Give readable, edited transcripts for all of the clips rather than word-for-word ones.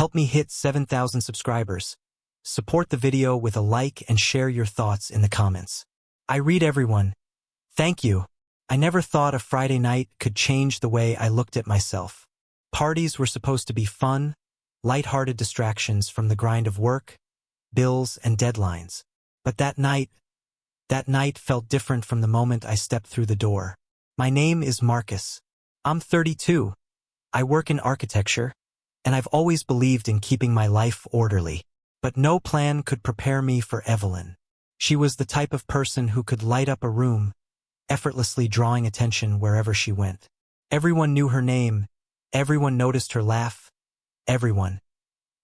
Help me hit 7,000 subscribers. Support the video with a like and share your thoughts in the comments. I read everyone. Thank you. I never thought a Friday night could change the way I looked at myself. Parties were supposed to be fun, light-hearted distractions from the grind of work, bills, and deadlines. But that night felt different from the moment I stepped through the door. My name is Marcus. I'm 32. I work in architecture, and I've always believed in keeping my life orderly. But no plan could prepare me for Evelyn. She was the type of person who could light up a room, effortlessly drawing attention wherever she went. Everyone knew her name, everyone noticed her laugh, everyone.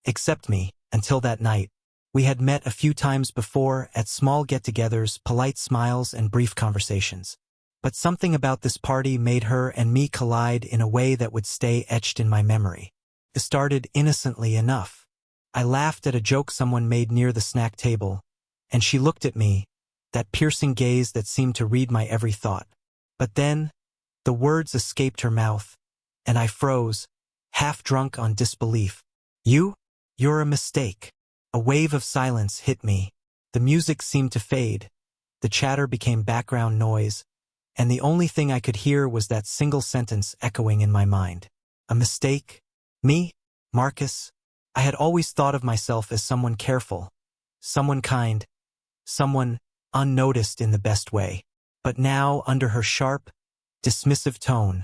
Except me, until that night. We had met a few times before at small get-togethers, polite smiles, and brief conversations. But something about this party made her and me collide in a way that would stay etched in my memory. It started innocently enough. I laughed at a joke someone made near the snack table, and she looked at me, that piercing gaze that seemed to read my every thought. But then, the words escaped her mouth, and I froze, half drunk on disbelief. You're a mistake. A wave of silence hit me. The music seemed to fade. The chatter became background noise, and the only thing I could hear was that single sentence echoing in my mind. A mistake? Me? Marcus? I had always thought of myself as someone careful, someone kind, someone unnoticed in the best way. But now, under her sharp, dismissive tone,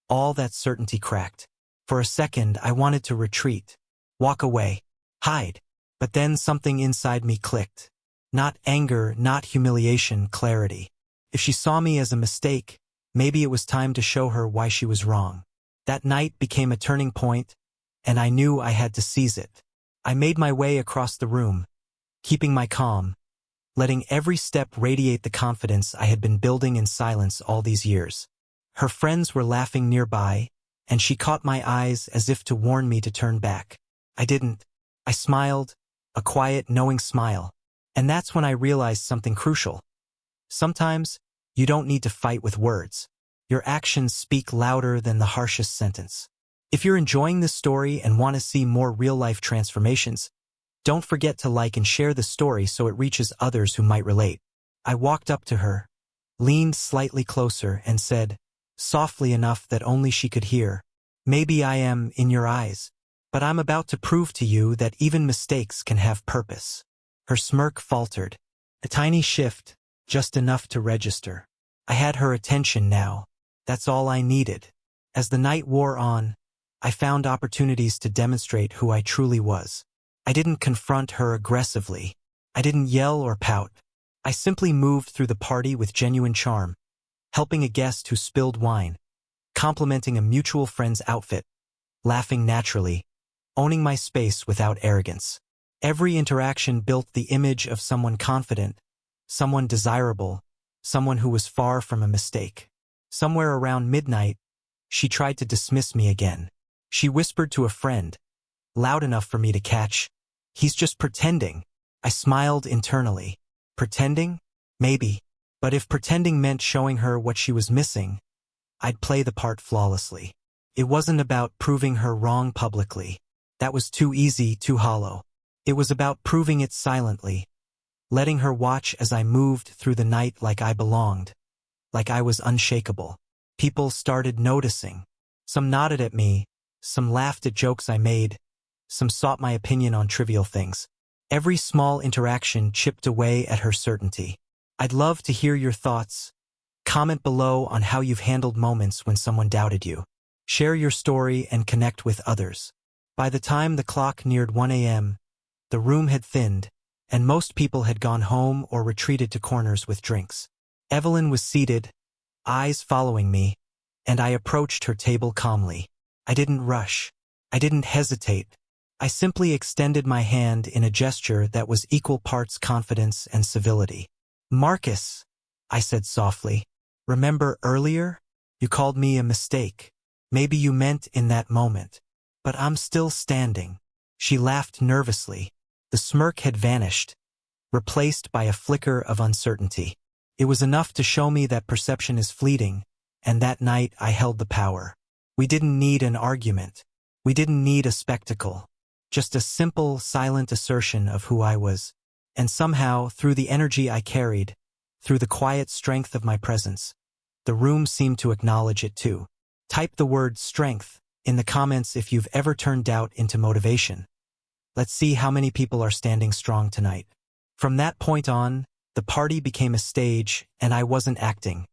all that certainty cracked. For a second, I wanted to retreat, walk away, hide. But then something inside me clicked. Not anger, not humiliation, clarity. If she saw me as a mistake, maybe it was time to show her why she was wrong. That night became a turning point, and I knew I had to seize it. I made my way across the room, keeping my calm, letting every step radiate the confidence I had been building in silence all these years. Her friends were laughing nearby, and she caught my eyes as if to warn me to turn back. I didn't. I smiled, a quiet, knowing smile. And that's when I realized something crucial. Sometimes, you don't need to fight with words. Your actions speak louder than the harshest sentence. If you're enjoying this story and want to see more real-life transformations, don't forget to like and share the story so it reaches others who might relate. I walked up to her, leaned slightly closer, and said, softly enough that only she could hear, "Maybe I am in your eyes, but I'm about to prove to you that even mistakes can have purpose." Her smirk faltered. A tiny shift, just enough to register. I had her attention now. That's all I needed. As the night wore on, I found opportunities to demonstrate who I truly was. I didn't confront her aggressively. I didn't yell or pout. I simply moved through the party with genuine charm, helping a guest who spilled wine, complimenting a mutual friend's outfit, laughing naturally, owning my space without arrogance. Every interaction built the image of someone confident, someone desirable, someone who was far from a mistake. Somewhere around midnight, she tried to dismiss me again. She whispered to a friend, loud enough for me to catch, "He's just pretending." I smiled internally. Pretending? Maybe. But if pretending meant showing her what she was missing, I'd play the part flawlessly. It wasn't about proving her wrong publicly. That was too easy, too hollow. It was about proving it silently, letting her watch as I moved through the night like I belonged, like I was unshakable. People started noticing. Some nodded at me, some laughed at jokes I made, some sought my opinion on trivial things. Every small interaction chipped away at her certainty. I'd love to hear your thoughts. Comment below on how you've handled moments when someone doubted you. Share your story and connect with others. By the time the clock neared 1 a.m., the room had thinned, and most people had gone home or retreated to corners with drinks. Evelyn was seated, eyes following me, and I approached her table calmly. I didn't rush. I didn't hesitate. I simply extended my hand in a gesture that was equal parts confidence and civility. "Marcus," I said softly, "remember earlier? You called me a mistake. Maybe you meant in that moment. But I'm still standing." She laughed nervously. The smirk had vanished, replaced by a flicker of uncertainty. It was enough to show me that perception is fleeting, and that night I held the power. We didn't need an argument. We didn't need a spectacle. just a simple, silent assertion of who I was. And somehow, through the energy I carried, through the quiet strength of my presence, the room seemed to acknowledge it too. Type the word strength in the comments if you've ever turned doubt into motivation. Let's see how many people are standing strong tonight. From that point on, the party became a stage, and I wasn't acting.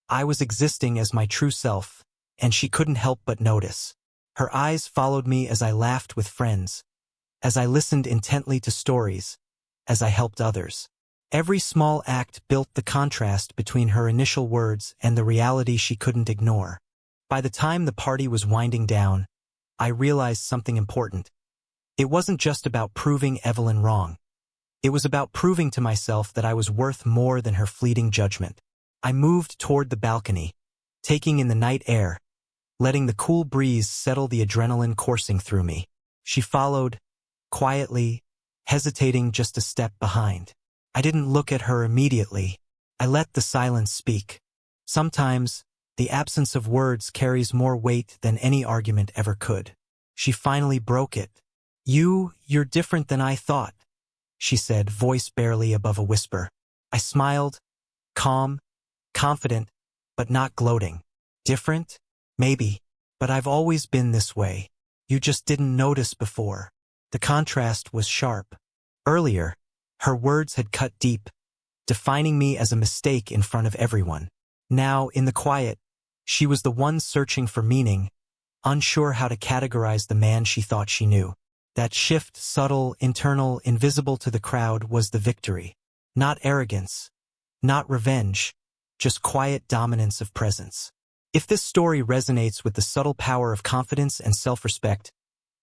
I was existing as my true self, and she couldn't help but notice. Her eyes followed me as I laughed with friends, as I listened intently to stories, as I helped others. Every small act built the contrast between her initial words and the reality she couldn't ignore. By the time the party was winding down, I realized something important. It wasn't just about proving Evelyn wrong. It was about proving to myself that I was worth more than her fleeting judgment. I moved toward the balcony, taking in the night air, letting the cool breeze settle the adrenaline coursing through me. She followed, quietly, hesitating just a step behind. I didn't look at her immediately. I let the silence speak. Sometimes, the absence of words carries more weight than any argument ever could. She finally broke it. You're different than I thought," she said, voice barely above a whisper. I smiled, calm, confident, but not gloating. Different? Maybe. But I've always been this way. You just didn't notice before. The contrast was sharp. Earlier, her words had cut deep, defining me as a mistake in front of everyone. Now, in the quiet, she was the one searching for meaning, unsure how to categorize the man she thought she knew. That shift, subtle, internal, invisible to the crowd, was the victory. Not arrogance, not revenge, just quiet dominance of presence. If this story resonates with the subtle power of confidence and self-respect,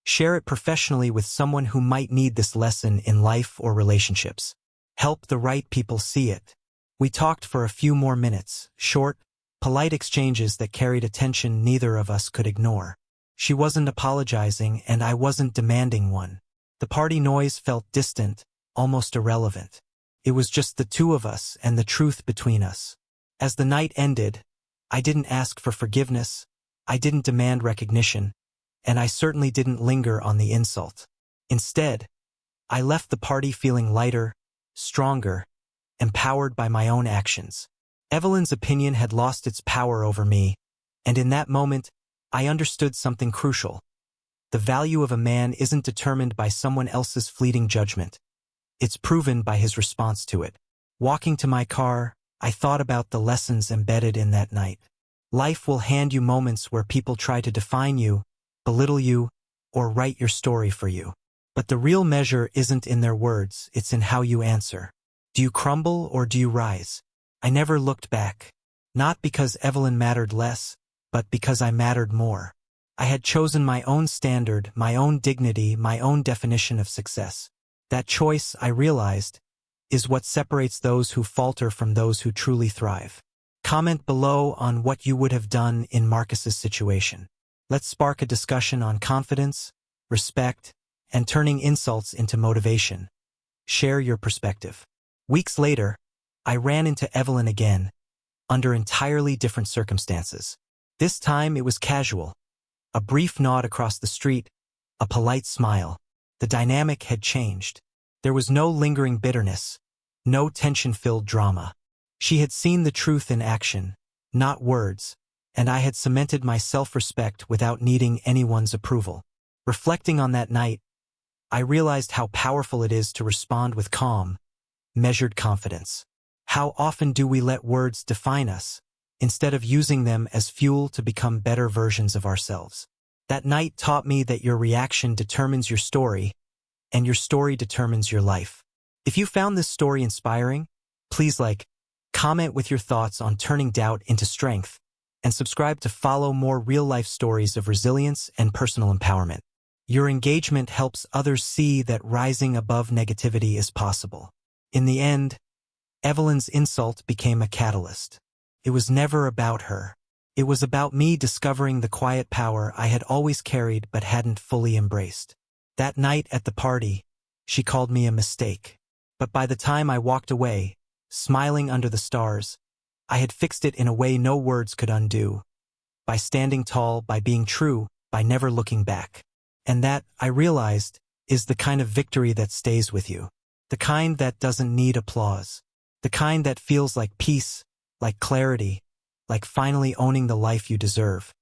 share it professionally with someone who might need this lesson in life or relationships. Help the right people see it. We talked for a few more minutes, short, polite exchanges that carried attention neither of us could ignore. She wasn't apologizing, and I wasn't demanding one. The party noise felt distant, almost irrelevant. It was just the two of us and the truth between us. As the night ended, I didn't ask for forgiveness, I didn't demand recognition, and I certainly didn't linger on the insult. Instead, I left the party feeling lighter, stronger, empowered by my own actions. Evelyn's opinion had lost its power over me, and in that moment, I understood something crucial. The value of a man isn't determined by someone else's fleeting judgment. It's proven by his response to it. Walking to my car, I thought about the lessons embedded in that night. Life will hand you moments where people try to define you, belittle you, or write your story for you. But the real measure isn't in their words, it's in how you answer. Do you crumble or do you rise? I never looked back. Not because Evelyn mattered less, but because I mattered more. I had chosen my own standard, my own dignity, my own definition of success. That choice, I realized, is what separates those who falter from those who truly thrive. Comment below on what you would have done in Marcus's situation. Let's spark a discussion on confidence, respect, and turning insults into motivation. Share your perspective. Weeks later, I ran into Evelyn again, under entirely different circumstances. This time it was casual. A brief nod across the street, a polite smile. The dynamic had changed. There was no lingering bitterness, no tension-filled drama. She had seen the truth in action, not words, and I had cemented my self-respect without needing anyone's approval. Reflecting on that night, I realized how powerful it is to respond with calm, measured confidence. How often do we let words define us, instead of using them as fuel to become better versions of ourselves? That night taught me that your reaction determines your story, and your story determines your life. If you found this story inspiring, please comment with your thoughts on turning doubt into strength, and subscribe to follow more real-life stories of resilience and personal empowerment. Your engagement helps others see that rising above negativity is possible. In the end, Evelyn's insult became a catalyst. It was never about her. It was about me discovering the quiet power I had always carried but hadn't fully embraced. That night at the party, she called me a mistake. But by the time I walked away, smiling under the stars, I had fixed it in a way no words could undo. By standing tall, by being true, by never looking back. And that, I realized, is the kind of victory that stays with you. The kind that doesn't need applause. The kind that feels like peace, like clarity, like finally owning the life you deserve.